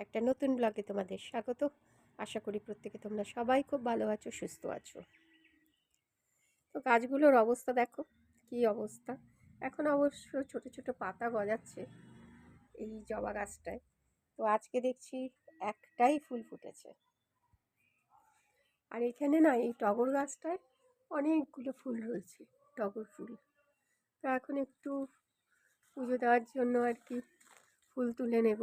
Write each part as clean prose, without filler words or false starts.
একটা নতুন ব্লগে তোমাদের স্বাগত। আশা করি প্রত্যেকে তোমরা সবাই খুব ভালো আছো, সুস্থ আছো। তো গাছগুলোর অবস্থা দেখো কি অবস্থা। এখন অবশ্য ছোট ছোট পাতা গজাচ্ছে এই জবা গাছটায়। তো আজকে দেখছি একটাই ফুল ফুটেছে। আর এখানে না এই টগর গাছটায় অনেকগুলো ফুল রয়েছে, টগর ফুল। তো এখন একটু পুজো দেওয়ার জন্য আর কি ফুল তুলে নেব।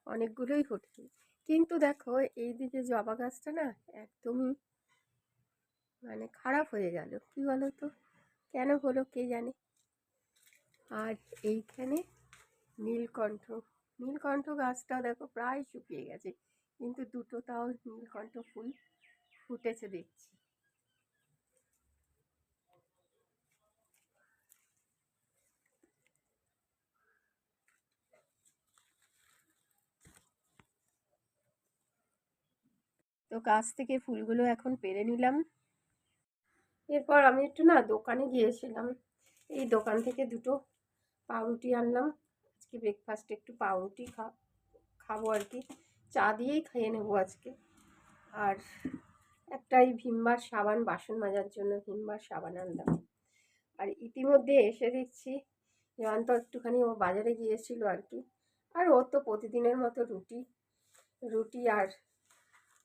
অনেকগুলোই ফুটেছে, কিন্তু দেখো এই দিকে জবা গাছটা না একদমই খারাপ হয়ে গেল। কি বলো তো, কেন হলো কে জানে। আর এইখানে নীলকণ্ঠ, নীলকণ্ঠ গাছটা দেখো প্রায় শুকিয়ে গেছে, কিন্তু দুটো তাও নীলকণ্ঠ ফুল ফুটেছে দেখছি। তো গাছ থেকে ফুলগুলো এখন পেরে নিলাম। এরপর আমি একটু না দোকানে গিয়েছিলাম, এই দোকান থেকে দুটো পাউরুটি আনলাম। আজকে ব্রেকফাস্টে একটু পাউরুটি খাবো আর কি, চা দিয়েই খেয়ে নেবো আজকে। আর একটাই ভিমবার সাবান, বাসন মাজার জন্য ভিমবার সাবান আনলাম। আর ইতিমধ্যে এসে দেখছি জয়ন্ত একটুখানি ও বাজারে গিয়েছিল আর কি। আর ও তো প্রতিদিনের মতো রুটি রুটি আর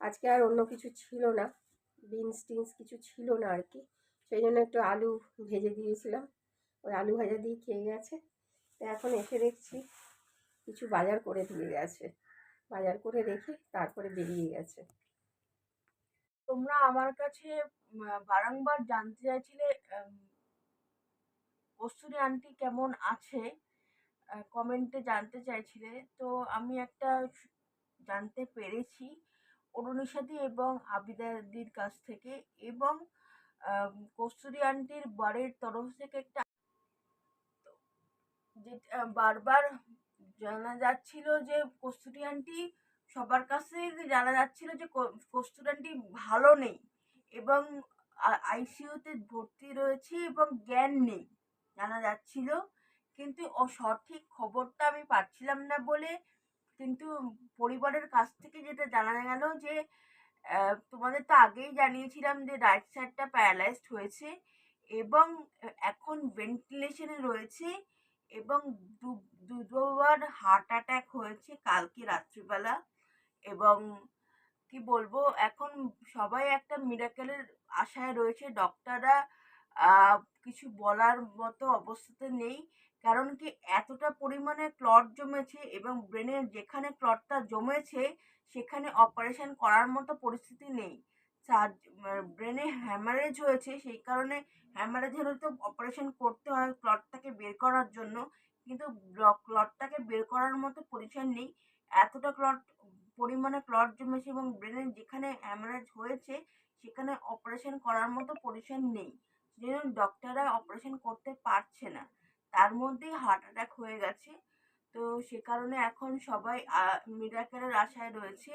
আজকে আর অন্য কিছু ছিল না, বিনস টিনস কিছু ছিল না আর কি। সেই জন্য একটু আলু ভেজে দিয়েছিলাম, ওই আলু ভাজা দিয়ে খেয়ে গেছে। তো এখন এসে দেখছি কিছু বাজার করে দিয়ে গেছে, বাজার করে রেখে তারপরে বেরিয়ে গেছে। তোমরা আমার কাছে বারংবার জানতে চাইছিলে কস্তুরী আন্টি কেমন আছে, কমেন্টে জানতে চাইছিলে। তো আমি একটা জানতে পেরেছি অরুণিসাদি এবং আবিদাদির কাছ থেকে, এবং কস্তুরী আন্টির বাড়ির তরফ থেকে একটা, যেটা বারবার জানা যাচ্ছিল যে কস্তুরী আন্টি, সবার কাছে জানা যাচ্ছিল যে কস্তুরী আন্টি ভালো নেই এবং আইসিইউতে ভর্তি রয়েছে এবং জ্ঞান নেই জানা যাচ্ছিল। কিন্তু সঠিক খবরটা আমি পাচ্ছিলাম না বলে, কিন্তু পরিবারের কাছ থেকে যেটা জানা গেল যে তোমাদের তো আগেই জানিয়েছিলাম যে রাইট সাইডটা প্যারালাইজড হয়েছে এবং এখন ভেন্টিলেশনে রয়েছে, এবং দুবার হার্ট অ্যাটাক হয়েছে কালকে রাত্রিবেলা। এবং কি বলবো, এখন সবাই একটা মিরাকেলের আশায় রয়েছে। ডক্টররা কিছু বলার মতো অবস্থাতে নেই, কারণ কি এতটা পরিমাণে ক্লট জমেছে এবং ব্রেনের যেখানে ক্লটটা জমেছে সেখানে অপারেশন করার মতো পরিস্থিতি নেই। ব্রেনে হ্যামারেজ হয়েছে, সেই কারণে হ্যামারেজ হলে তো অপারেশন করতে হয় ক্লটটাকে বের করার জন্য, কিন্তু ক্লটটাকে বের করার মতো পজিশন নেই। এতটা পরিমাণে ক্লট জমেছে এবং ব্রেনের যেখানে হ্যামারেজ হয়েছে সেখানে অপারেশন করার মতো পজিশন নেই, যেজন্য ডক্টররা অপারেশন করতে পারছে না। তার মধ্যেই হার্ট অ্যাটাক হয়ে গেছে। তো সে কারণে এখন সবাই মিরাকেলের আশায় রয়েছে,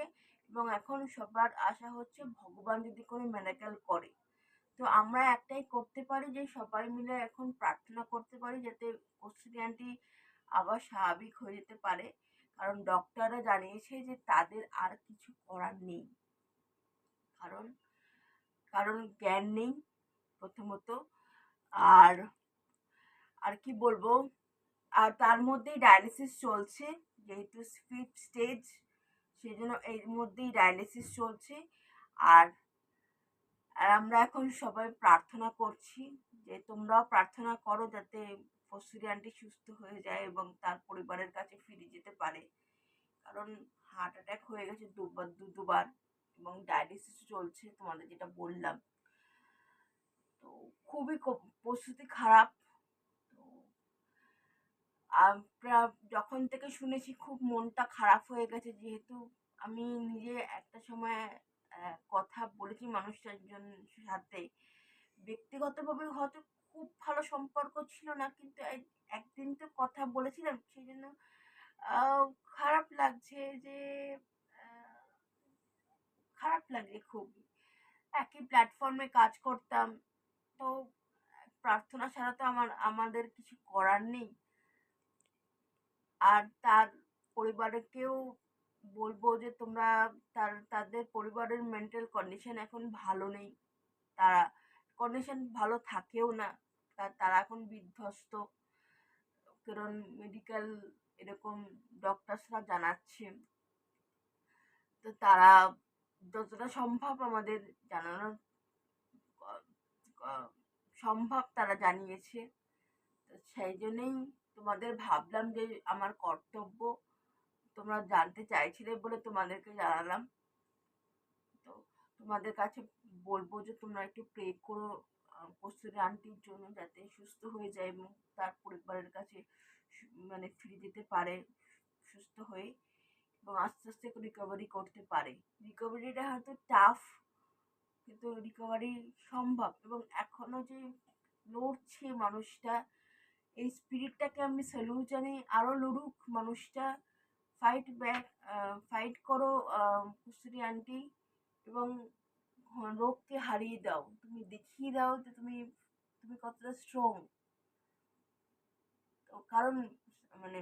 এবং এখন সবার আশা হচ্ছে ভগবান যদি কোনো মিরাকেল করে। তো আমরা একটাই করতে পারি যে সবাই মিলে এখন প্রার্থনা করতে পারি যাতে কস্তুরী আন্টি আবার স্বাভাবিক হয়ে যেতে পারে, কারণ ডক্টররা জানিয়েছে যে তাদের আর কিছু করার নেই। কারণ কারণ জ্ঞান নেই প্রথমত। আর আর কি বলবো, আর তার মধ্যেই ডায়ালিসিস চলছে, যেহেতু ফিফথ স্টেজ, সেই জন্য এর মধ্যেই ডায়ালিসিস চলছে। আর আর আমরা এখন সবাই প্রার্থনা করছি যে তোমরাও প্রার্থনা করো যাতে কস্তুরী আন্টি সুস্থ হয়ে যায় এবং তার পরিবারের কাছে ফিরে যেতে পারে, কারণ হার্ট অ্যাটাক হয়ে গেছে দুবার এবং ডায়ালিসিস চলছে তোমাদের যেটা বললাম। তো খুবই পরিস্থিতি খারাপ। তো যখন থেকে শুনেছি খুব মনটা খারাপ হয়ে গেছে, যেহেতু আমি নিজে একটা সময় কথা বলেছি মানুষটার সাথে ব্যক্তিগতভাবে, হয়তো খুব ভালো সম্পর্ক ছিল না, কিন্তু একদিন তো কথা বলেছিলাম, সেই জন্য আহ, খারাপ লাগছে যে আহ, খারাপ লাগে খুব। একই প্ল্যাটফর্মে কাজ করতাম, তো প্রার্থনা ছাড়া তো আমাদের কিছু করার নেই। আর তার পরিবারকেও বলবো যে তোমরা তাদের পরিবারের মেন্টাল কন্ডিশন এখন ভালো নেই, তারা কন্ডিশন ভালো থাকেও না, তারা এখন বিধ্বস্ত, কারণ মেডিকেল এরকম ডক্টরসরা জানাচ্ছে। তো তারা যতটা সম্ভব আমাদের জানানোর আহ, আহ, সম্ভব তারা জানিয়েছে। তো সেই জন্যই তোমাদের ভাবলাম যে আমার কর্তব্য, তোমরা জানতে চাইছিলে বলে তোমাদেরকে জানালাম। তো তোমাদের কাছে বলবো যে তোমরা একটু প্রে করো কস্তুরী আন্টির জন্য, যাতে সুস্থ হয়ে যায় এবং তার পরিবারের কাছে মানে ফিরে যেতে পারে সুস্থ হয়ে, এবং আস্তে আস্তে রিকভারি করতে পারে। রিকভারিটা হয়তো টাফ, কিন্তু রিকভারি সম্ভব। এবং এখনো যে লড়ছে মানুষটা, এই স্পিরিটটাকে আমি স্যালুট জানি, আরো লড়ুক মানুষটা। ফাইট ব্যাক, ফাইট করো কস্তুরী আন্টি, এবং রোগকে হারিয়ে দাও, তুমি দেখিয়ে দাও যে তুমি তুমি কতটা স্ট্রং। কারণ মানে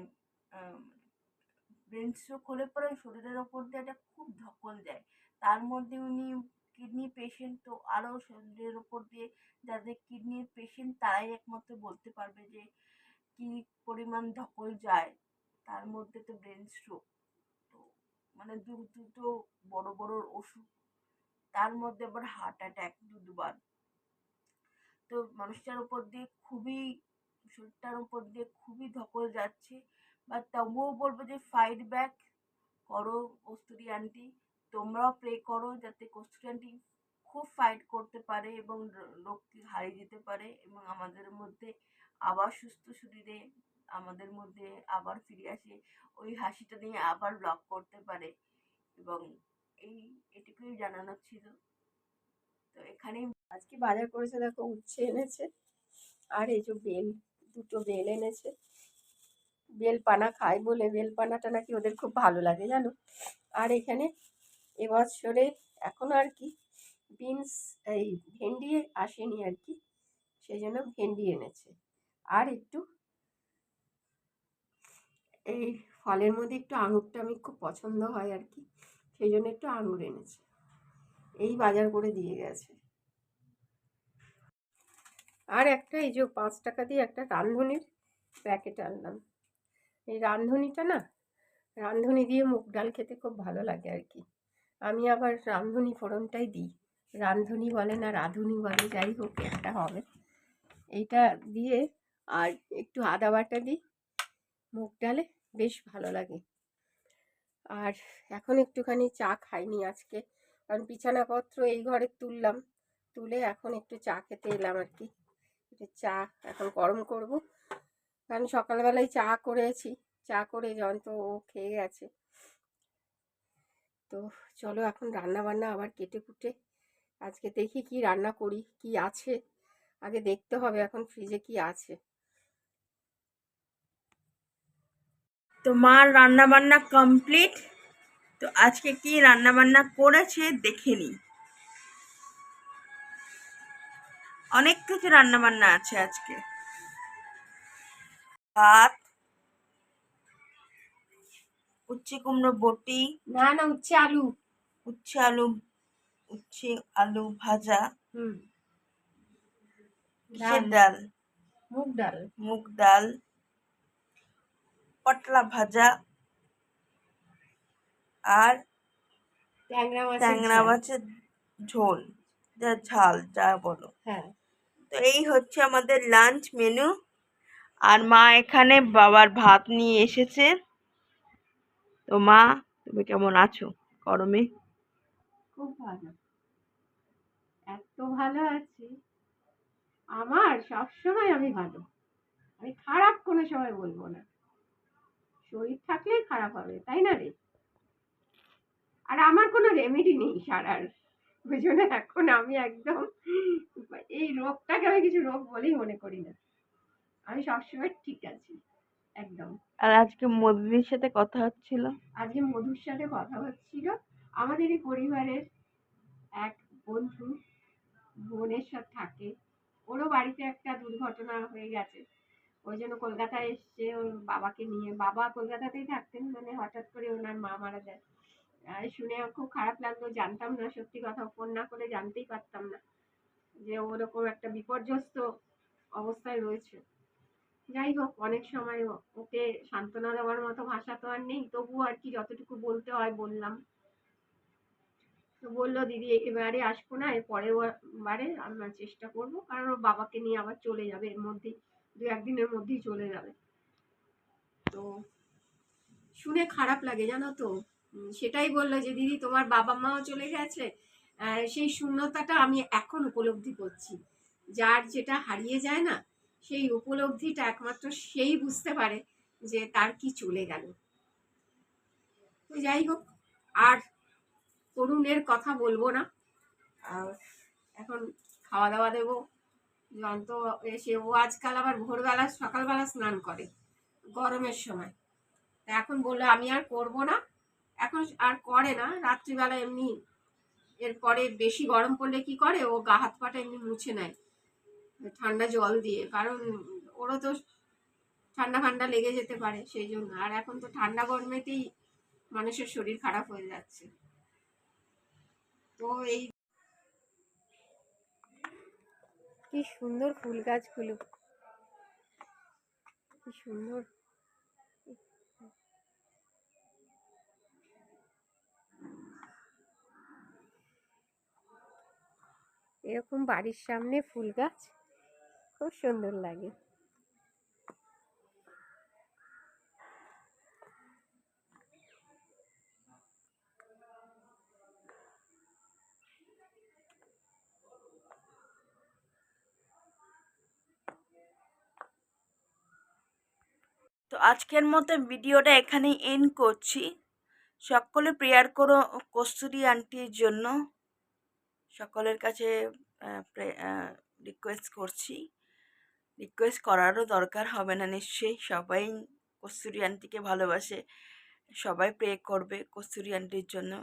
ব্রেন স্ট্রোক হলে পরে শরীরের ওপর দিয়ে একটা খুব ধকল দেয়। তার মধ্যে উনি কিডনি পেশেন্ট, তো আরও শরীরের ওপর দিয়ে, যাদের কিডনির পেশেন্ট তারাই একমাত্র বলতে পারবে যে কি পরিমাণ ধকল যায়। তার মধ্যে তো ব্রেন স্ট্রোক, তো মানে দুটো বড় বড় ওষুধ, তার মধ্যে আবার হার্ট অ্যাটাক দুবার। তো মানুষটার উপর দিয়ে খুবই, শরীরটার উপর দিয়ে খুবই ধকল যাচ্ছে। বা তবুও বলবো যে ফাইট ব্যাক করো কস্তুরী আন্টি, তোমরাও প্রে করো যাতে কস্তুরী আন্টি খুব ফাইট করতে পারে এবং রোগকে হারিয়ে যেতে পারে, এবং আমাদের মধ্যে আবার সুস্থ শরীরে আমাদের মধ্যে আবার ফিরে আসে, ওই হাসিটা নিয়ে আবার ব্লগ করতে পারে। এবং এটুকুই জানানোর ছিল। তো এখানেই আজকে বাজার করেছে, দেখো উচ্ছে এনেছে, আর এই যে দুটো বেল এনেছে। বেল পানা খায় বলে, বেল পানাটা নাকি ওদের খুব ভালো লাগে জানো। আর এখানে এবছরে এখন আর কি বিনস, এই ভেন্ডি আসেনি আর কি, সেই জন্য ভেন্ডি এনেছে। আর একটু এই ফলের মধ্যে একটু আঙুরটা আমি খুব পছন্দ হয় আর কি, সেই জন্য একটু আঙুর এনেছে। এই বাজার করে দিয়ে গেছে। আর একটা এই যে 5 টাকা দিয়ে একটা রাঁধুনির প্যাকেট আনলাম। এই রাঁধুনিটা না, রাঁধুনি দিয়ে মুগ ডাল খেতে খুব ভালো লাগে আর কি। আমি আবার রাঁধুনি ফোড়নটাই দিই, রাঁধুনি বলে না রাঁধুনি বলে, যাই হোক একটা হবে। এইটা দিয়ে আর একটু আদা বাটা দিই মুগ ডালে, বেশ ভালো লাগে। আর এখন একটুখানি চা খাইনি আজকে, কারণ বিছানাপত্র এই ঘরে তুললাম, তুলে এখন একটু চা খেতে এলাম আর কি। চা এখন গরম করব, কারণ সকালবেলায় চা করেছি, চা করে জয়ন্ত ও খেয়ে গেছে। তো চলো এখন রান্না বান্না আবার কেটে কুটে আজকে দেখি কি রান্না করি, কি আছে আগে দেখতে হবে, এখন ফ্রিজে কি আছে। তো মার রান্না বান্না কমপ্লিট। তো আজকে কি রান্না বান্না করেছে দেখে নি। অনেক কিছু রান্না বান্না আছে আজকে। ভাত, উচ্ছে কুমড়ো বটি, না না, উচ্ছে আলু। উচ্ছে আলু, উচ্ছে আলু ভাজা, হুম, কিসের ডাল, ডাল, মুগ ডাল, মুগ ডাল, পটলা ভাজা, আর ট্যাংরা মাছের ঝোল, যা ঝাল যা বলো। হ্যাঁ। তো এই হচ্ছে আমাদের লাঞ্চ মেনু। আর মা এখানে বাবার ভাত নিয়ে এসেছে। তো মা, তুমি কেমন আছো গরমে? খুব ভালো, এত ভালো আছি, আমার সবসময় আমি ভালো, আমি খারাপ কোনো সময় বলবো না। শরীর থাকলেই খারাপ হবে, তাই না রে? আর আমার কোনো রেমেডি নেই সারার, ওই জন্য এখন আমি একদম এই রোগটাকে আমি কিছু রোগ বলেই মনে করি না, আমি সবসময় ঠিক আছি একদম। আর আজকে মোদিনীর সাথে কথা হচ্ছিল। আজকে মধুর সাথে কথা হচ্ছিল, আমাদের এই পরিবারের এক বন্ধু ভুবনেশ্বর থাকে, ওরও বাড়িতে একটা দুর্ঘটনা হয়ে গেছে, ওই জন্য কলকাতায় এসছে ওর বাবাকে নিয়ে। বাবা কলকাতাতেই থাকতেন, মানে হঠাৎ করে ওনার মা মারা যায়। শুনে খুব খারাপ লাগলো, জানতাম না সত্যি কথা, ফোন না করে জানতেই পারতাম না যে ওরকম একটা বিপর্যস্ত অবস্থায় রয়েছে। যাই হোক, অনেক সময় ওকে সান্ত্বনা দেওয়ার মতো ভাষা তো আর নেই, তবুও আর কি যতটুকু বলতে হয় বললাম। তো বললো দিদি এবারে আসবো না, এর পরের বারে আমরা চেষ্টা করবো, কারণ ওর বাবাকে নিয়ে আবার চলে যাবে এর মধ্যেই, 2-1 দিনের মধ্যেই চলে যাবে। তো শুনে খারাপ লাগে জানো তো। সেটাই বললো যে দিদি তোমার বাবা মাও চলে গেছে, সেই শূন্যতাটা আমি এখন উপলব্ধি করছি। যার যেটা হারিয়ে যায় না, সেই উপলব্ধিটা একমাত্র সেই বুঝতে পারে যে তার কি চলে গেল। তো যাই হোক, আর তরুণের কথা বলবো না। আর এখন খাওয়া দাওয়া দেবো। যন্ত এসে ও আজকাল আবার ভোরবেলা সকালবেলা স্নান করে গরমের সময়। তা এখন বললো আমি আর করবো না, এখন আর করে না, রাত্রিবেলা এমনি। এরপরে বেশি গরম পড়লে কি করে, ও গা হাত পাটা এমনি মুছে নেয় ঠান্ডা জল দিয়ে, কারণ ওরও তো ঠান্ডা ঠান্ডা লেগে যেতে পারে সেই জন্য। আর এখন তো ঠান্ডা গরমেতেই মানুষের শরীর খারাপ হয়ে যাচ্ছে। তো এই কি সুন্দর ফুল গাছগুলো, কি সুন্দর। এরকম বাড়ির সামনে ফুল গাছ খুব সুন্দর লাগে। তো আজকের মতো ভিডিওটা এখানেই এন্ড করছি। সকলে প্রেয়ার করো কস্তুরী আন্টির জন্য। সকলের কাছে রিকোয়েস্ট করছি, রিকোয়েস্ট করারও দরকার হবে না নিশ্চয়ই, সবাই কস্তুরী আন্টিকে ভালোবাসে, সবাই প্রে করবে কস্তুরী আন্টির জন্য।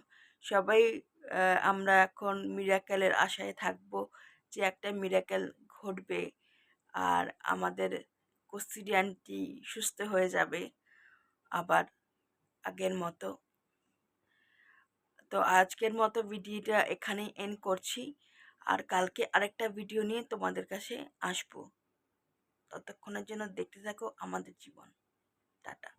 সবাই আমরা এখন মিরাকেলের আশায় থাকবো যে একটা মিরাকেল ঘটবে আর আমাদের কস্তুরী আন্টি সুস্থ হয়ে যাবে আবার আগের মতো। তো আজকের মতো ভিডিওটা এখানেই এন্ড করছি, আর কালকে আরেকটা ভিডিও নিয়ে তোমাদের কাছে আসবো। ততক্ষণের জন্য দেখতে থাকো আমাদের জীবন। টাটা।